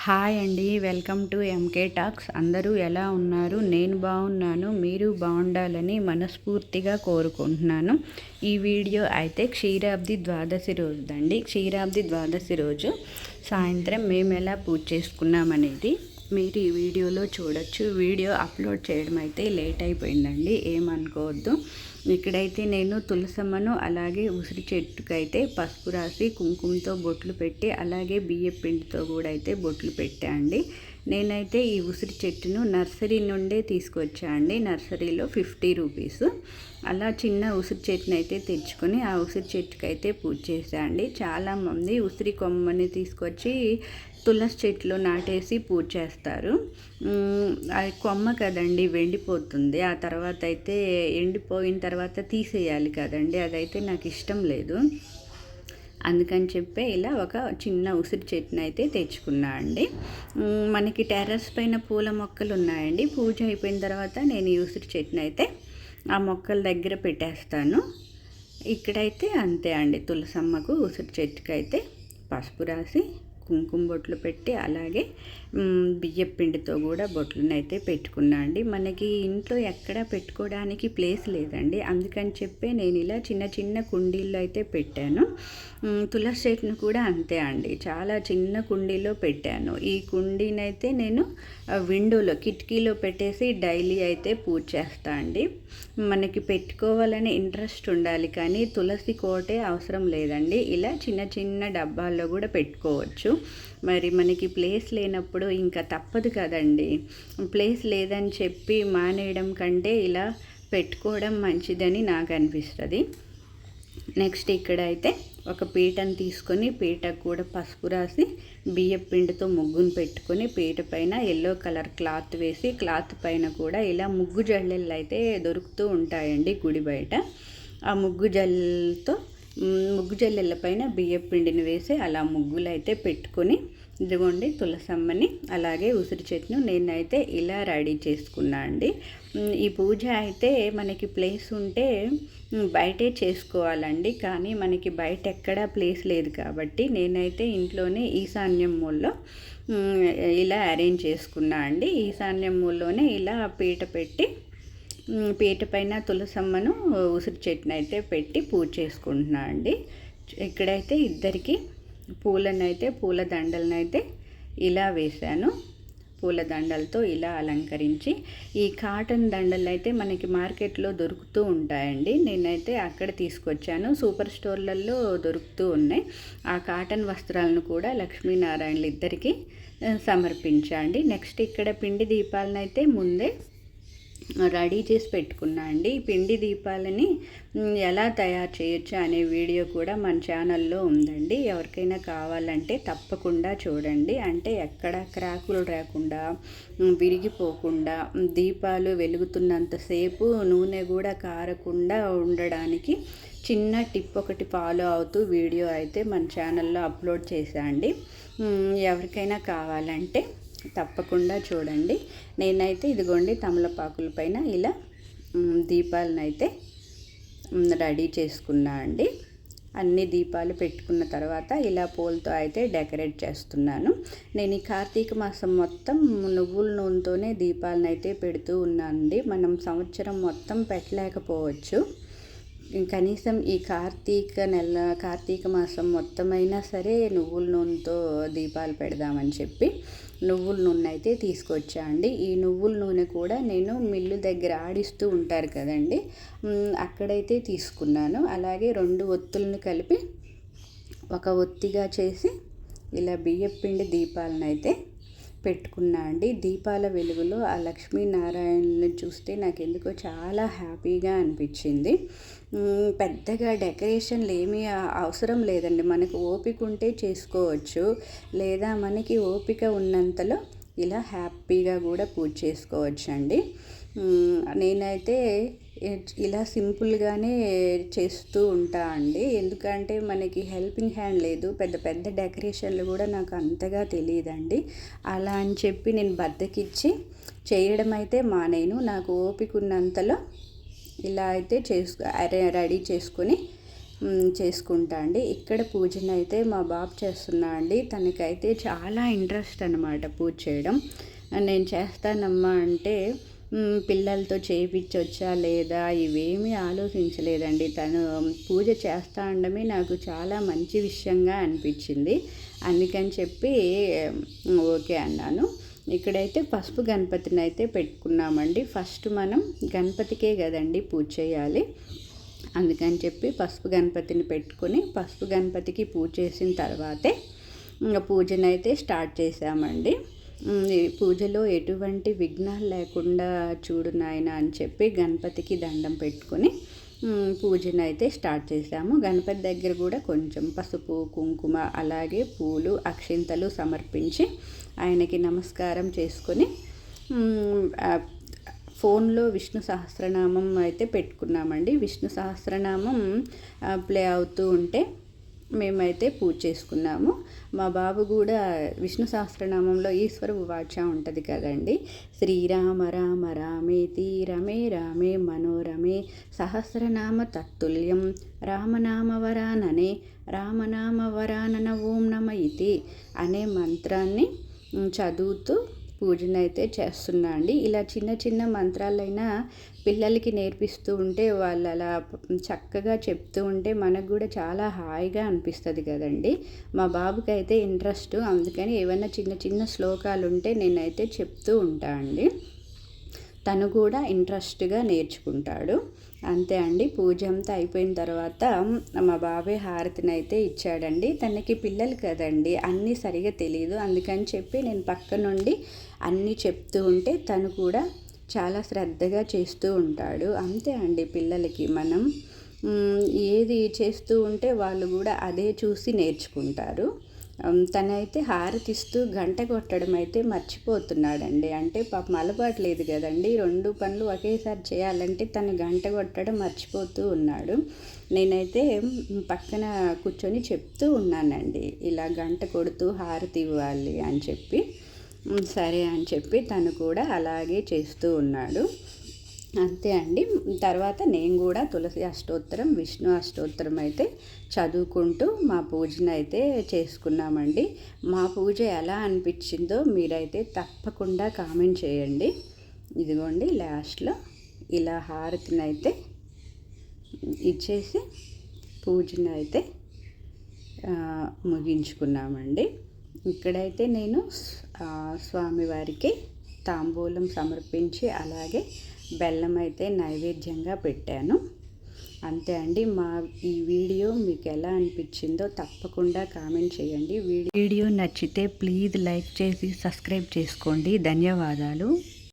Hi అండి, welcome to MK talks. అందరూ ఎలా ఉన్నారు? నేను బాగున్నాను. మీరు బాగుండాలని మనస్ఫూర్తిగా కోరుకుంటున్నాను. ఈ వీడియో అయితే క్షీరాబ్ది ద్వాదశి రోజుదండి. క్షీరాబ్ది ద్వాదశి రోజు సాయంత్రం మేము ఎలా పూజ చేసుకున్నామనేది మీరు ఈ వీడియోలో చూడొచ్చు. వీడియో అప్లోడ్ చేయడం అయితే లేట్ అయిపోయిందండి, ఏమనుకోవద్దు. ఇక్కడైతే నేను తులసమ్మను అలాగే ఉసిరి చెట్టుకైతే పసుపు రాసి కుంకుమతో బొట్లు పెట్టి అలాగే బియ్యం పిండితో కూడా అయితే బొట్లు పెట్టా అండి. నేనైతే ఈ ఉసిరి చెట్టును నర్సరీ నుండే తీసుకొచ్చా అండి. నర్సరీలో 50 రూపీస్. అలా చిన్న ఉసిరి చెట్టుని అయితే తెచ్చుకొని ఆ ఉసిరి చెట్టుకైతే పూజ చేశా అండి. చాలామంది ఉసిరి కొమ్మని తీసుకొచ్చి తులసి చెట్లు నాటేసి పూజ చేస్తారు. అది కొమ్మ కదండి, వెండిపోతుంది. ఆ తర్వాత అయితే ఎండిపోయిన తర్వాత తీసేయాలి కదండి, అదైతే నాకు ఇష్టం లేదు. అందుకని చెప్పి ఇలా ఒక చిన్న ఉసిరి చెట్టుని అయితే తెచ్చుకున్నా అండి. మనకి టెర్రస్ పైన పూల మొక్కలు ఉన్నాయండి. పూజ అయిపోయిన తర్వాత నేను ఈ ఉసిరి చెట్టుని అయితే ఆ మొక్కల దగ్గర పెట్టేస్తాను. ఇక్కడైతే అంతే అండి, తులసమ్మకు ఉసిరి చెట్టుకి అయితే పసుపు రాసి కుంకుమ బొట్లు పెట్టి అలాగే బియ్యం పిండితో కూడా బొట్లను అయితే పెట్టుకున్నా అండి. మనకి ఇంట్లో ఎక్కడ పెట్టుకోవడానికి ప్లేస్ లేదండి, అందుకని చెప్పి నేను ఇలా చిన్న చిన్న కుండీల్లో అయితే పెట్టాను. తులసి చెట్టును కూడా అంతే అండి, చాలా చిన్న కుండీలో పెట్టాను. ఈ కుండీనైతే నేను విండోలో కిటికీలో పెట్టేసి డైలీ అయితే పూజ చేస్తా అండి. మనకి పెట్టుకోవాలని ఇంట్రెస్ట్ ఉండాలి, కానీ తులసి కోటే అవసరం లేదండి. ఇలా చిన్న చిన్న డబ్బాల్లో కూడా పెట్టుకోవచ్చు. మరి మనకి ప్లేస్ లేనప్పుడు ఇంకా తప్పదు కదండి. ప్లేస్ లేదని చెప్పి మానేయడం కంటే ఇలా పెట్టుకోవడం మంచిదని నాకు అనిపిస్తుంది. నెక్స్ట్ ఇక్కడైతే ఒక పీటను తీసుకొని పీటకు కూడా పసుపు రాసి బియ్యం పిండితో ముగ్గును పెట్టుకొని పీట పైన ఎల్లో కలర్ క్లాత్ వేసి క్లాత్ పైన కూడా ఇలా ముగ్గు జల్లెళ్ళు అయితే దొరుకుతూ ఉంటాయండి గుడి బయట. ఆ ముగ్గు జల్లెళ్ళ పైన బియ్యం పిండిని వేసి అలా ముగ్గులు అయితే పెట్టుకొని ఇదిగోండి తులసమ్మని అలాగే ఉసిరి చెట్టును నేనైతే ఇలా రెడీ చేసుకున్నా అండి. ఈ పూజ అయితే మనకి ప్లేస్ ఉంటే బయటే చేసుకోవాలండి, కానీ మనకి బయట ఎక్కడా ప్లేస్ లేదు కాబట్టి నేనైతే ఇంట్లోనే ఈశాన్యం మూలలో ఇలా అరేంజ్ చేసుకున్నా అండి. ఈశాన్యం మూలలోనే ఇలా పీట పెట్టి పీట పైన తులసమ్మను ఉసిరి చెట్టును అయితే పెట్టి పూజ చేసుకుంటున్నా అండి. ఇక్కడైతే ఇద్దరికి పూల దండలను అయితే ఇలా వేశాను. పూల దండలతో ఇలా అలంకరించి, ఈ కాటన్ దండలు అయితే మనకి మార్కెట్లో దొరుకుతూ ఉంటాయండి. నేనైతే అక్కడ తీసుకొచ్చాను, సూపర్ స్టోర్లలో దొరుకుతూ ఉన్నాయి. ఆ కాటన్ వస్త్రాలను కూడా లక్ష్మీనారాయణలు ఇద్దరికి సమర్పించండి. నెక్స్ట్ ఇక్కడ పిండి దీపాలను అయితే ముందే రెడీ చేసి పెట్టుకున్నా అండి. పిండి దీపాలని ఎలా తయారు చేయొచ్చు అనే వీడియో కూడా మన ఛానల్లో ఉందండి. ఎవరికైనా కావాలంటే తప్పకుండా చూడండి. అంటే ఎక్కడ క్రాకులు రాకుండా విరిగిపోకుండా దీపాలు వెలుగుతున్నంతసేపు నూనె కూడా కారకుండా ఉండడానికి చిన్న టిప్ ఒకటి ఫాలో అవుతూ వీడియో అయితే మన ఛానల్లో అప్లోడ్ చేశా అండి. ఎవరికైనా కావాలంటే తప్పకుండా చూడండి. నేనైతే ఇదిగోండి తమలపాకుల పైన ఇలా దీపాలను అయితే రెడీ చేసుకున్నా అండి. అన్ని దీపాలు పెట్టుకున్న తర్వాత ఇలా పూలతో అయితే డెకరేట్ చేస్తున్నాను. నేను ఈ కార్తీక మాసం మొత్తం నువ్వుల నూనెతోనే దీపాలను అయితే పెడుతూ ఉన్నానండి. మనం సంవత్సరం మొత్తం పెట్టలేకపోవచ్చు, కనీసం ఈ కార్తీక మాసం మొత్తమైనా సరే నువ్వుల నూనెతో దీపాలు పెడదామని చెప్పి నువ్వుల నూనె అయితే తీసుకొచ్చా అండి. ఈ నువ్వుల నూనె కూడా నేను మిల్లు దగ్గర ఆడిస్తూ ఉంటారు కదండి, అక్కడైతే తీసుకున్నాను. అలాగే 2 ఒత్తులను కలిపి ఒక ఒత్తిగా చేసి ఇలా బియ్యం పిండి దీపాలను అయితే పెట్టుకున్నా అండి. దీపాల వెలుగులో ఆ లక్ష్మీనారాయణని చూస్తే నాకు ఎందుకో చాలా హ్యాపీగా అనిపించింది. పెద్దగా డెకరేషన్లు ఏమీ అవసరం లేదండి, మనకు ఓపిక ఉంటే చేసుకోవచ్చు, లేదా మనకి ఓపిక ఉన్నంతలో ఇలా హ్యాపీగా కూడా పూజ చేసుకోవచ్చు అండి. నేనైతే ఇలా సింపుల్గానే చేస్తూ ఉంటా అండి, ఎందుకంటే మనకి హెల్పింగ్ హ్యాండ్ లేదు. పెద్ద పెద్ద డెకరేషన్లు కూడా నాకు అంతగా తెలియదండి. అలా అని చెప్పి నేను బద్దకిచ్చి చేయడం అయితే మానేను. నాకు ఓపిక ఉన్నంతలో ఇలా అయితే రెడీ చేసుకొని చేసుకుంటా అండి. ఇక్కడ పూజనైతే మా బాబు చేస్తున్నా అండి. తనకైతే చాలా ఇంట్రెస్ట్ అనమాట పూజ చేయడం. నేను చేస్తానమ్మా అంటే పిల్లలతో చేయించొచ్చా లేదా ఇవేమీ ఆలోచించలేదండి. తను పూజ చేస్తా అనడమే నాకు చాలా మంచి విషయంగా అనిపించింది. అందుకని చెప్పి ఓకే అన్నాను. ఇక్కడైతే పసుపు గణపతిని అయితే పెట్టుకున్నామండి. ఫస్ట్ మనం గణపతికే కదండి పూజ చేయాలి. అందుకని చెప్పి పసుపు గణపతిని పెట్టుకొని పసుపు గణపతికి పూజ చేసిన తర్వాతే ఇంకా పూజనైతే స్టార్ట్ చేసామండి. ఈ పూజలో ఎటువంటి విఘ్నాలు లేకుండా చూడు నాయన అని చెప్పి గణపతికి దండం పెట్టుకొని పూజనైతే స్టార్ట్ చేసాము. గణపతి దగ్గర కూడా కొంచెం పసుపు కుంకుమ అలాగే పూలు అక్షింతలు సమర్పించి ఆయనకి నమస్కారం చేసుకొని ఫోన్లో విష్ణు సహస్రనామం అయితే పెట్టుకున్నామండి. విష్ణు సహస్రనామం ప్లే అవుతూ ఉంటే మేమైతే పూజ చేసుకున్నాము. మా బాబు కూడా విష్ణు సహస్రనామంలో ఈశ్వర ఉవాచ ఉంటుంది కదండి. శ్రీరామ రామ రామేతి రమే రామే మనోరమే సహస్రనామ తత్తుల్యం రామనామవరాననే రామనామవరానన ఓం నమ ఇతి అనే మంత్రాన్ని చదువుతూ పూజనైతే చేస్తున్నా అండి. ఇలా చిన్న చిన్న మంత్రాలైనా పిల్లలకి నేర్పిస్తూ ఉంటే వాళ్ళు అలా చక్కగా చెప్తూ ఉంటే మనకు కూడా చాలా హాయిగా అనిపిస్తుంది కదండి. మా బాబుకి అయితే ఇంట్రెస్ట్, అందుకని ఏమైనా చిన్న చిన్న శ్లోకాలు ఉంటే నేనైతే చెప్తూ ఉంటా అండి. తను కూడా ఇంట్రెస్ట్గా నేర్చుకుంటాడు. అంతే అండి. పూజ అంతా అయిపోయిన తర్వాత మా బాబాయ్ హారతిని అయితే ఇచ్చాడండి. తనకి పిల్లలు కదండి అన్నీ సరిగా తెలియదు. అందుకని చెప్పి నేను పక్క నుండి అన్నీ చెప్తూ ఉంటే తను కూడా చాలా శ్రద్ధగా చేస్తూ ఉంటాడు. అంతే అండి, పిల్లలకి మనం ఏది చేస్తూ ఉంటే వాళ్ళు కూడా అదే చూసి నేర్చుకుంటారు. తనైతే హారతిస్తూ గంట కొట్టడం అయితే మర్చిపోతున్నాడండి. అంటే పాపం అలవాటు లేదు కదండి, 2 పనులు ఒకేసారి చేయాలంటే తను గంట కొట్టడం మర్చిపోతూ ఉన్నాడు. నేనైతే పక్కన కూర్చొని చెప్తూ ఉన్నానండి, ఇలా గంట కొడుతూ హారతి ఇవ్వాలి అని చెప్పి. సరే అని చెప్పి తను కూడా అలాగే చేస్తూ ఉన్నాడు. అంతే అండి. తర్వాత నేను కూడా తులసి అష్టోత్తరం విష్ణు అష్టోత్తరం అయితే చదువుకుంటూ మా పూజను అయితే చేసుకున్నామండి. మా పూజ ఎలా అనిపించిందో మీరైతే తప్పకుండా కామెంట్ చేయండి. ఇదిగోండి లాస్ట్లో ఇలా హారతిని అయితే ఇచ్చేసి పూజను అయితే ముగించుకున్నామండి. ఇక్కడైతే నేను స్వామివారికి తాంబూలం సమర్పించి అలాగే బెల్లం అయితే నైవేద్యంగా పెట్టాను. అంతే అండి. మా ఈ వీడియో మీకు ఎలా అనిపించిందో తప్పకుండా కామెంట్ చేయండి. వీడియో నచ్చితే ప్లీజ్ లైక్ చేసి సబ్స్క్రైబ్ చేసుకోండి. ధన్యవాదాలు.